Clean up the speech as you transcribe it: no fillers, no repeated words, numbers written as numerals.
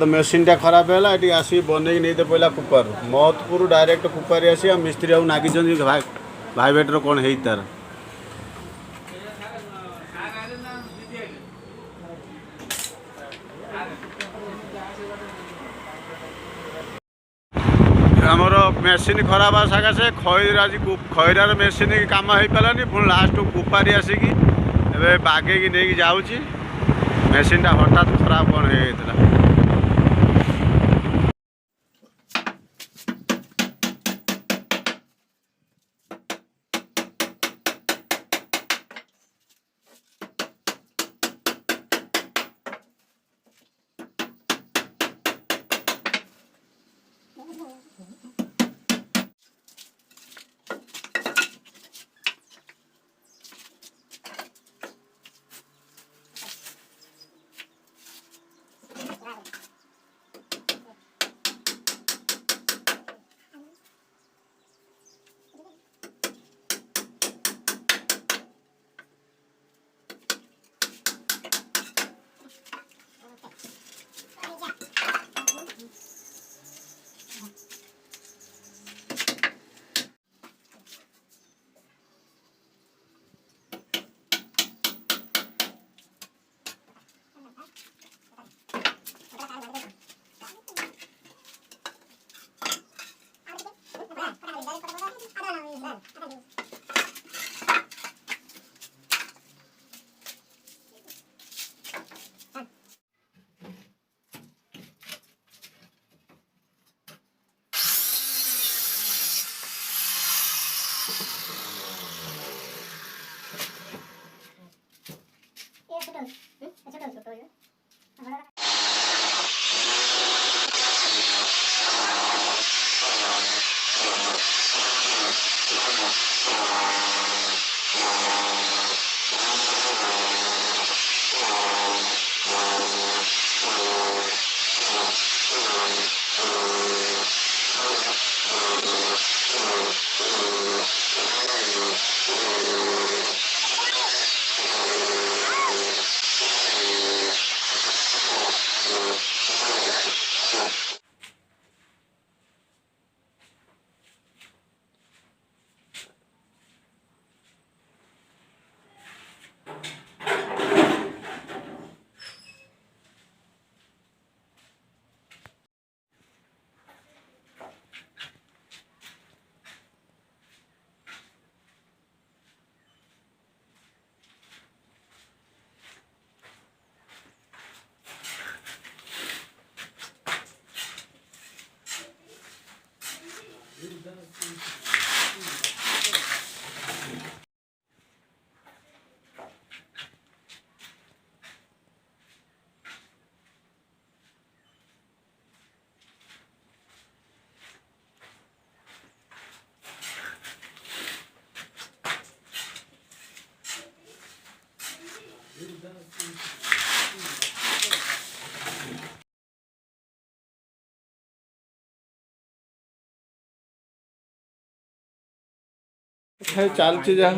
तो मेसीन टा खराब है ये आसी बनई नहीं तो पहला कुपार महतपुर डायरेक्ट कुपारी आसी मिस्त्री आउ नागिज भाईबेटर कौन है तार आमर मेसीन खराब सकाशे खैरार मेसीन कम हो पारानी पुणी लास्ट कुपारी आसिक बागेकी नहीं जाऊँगी मेसीन टा हठात खराब कौन होता चलती जा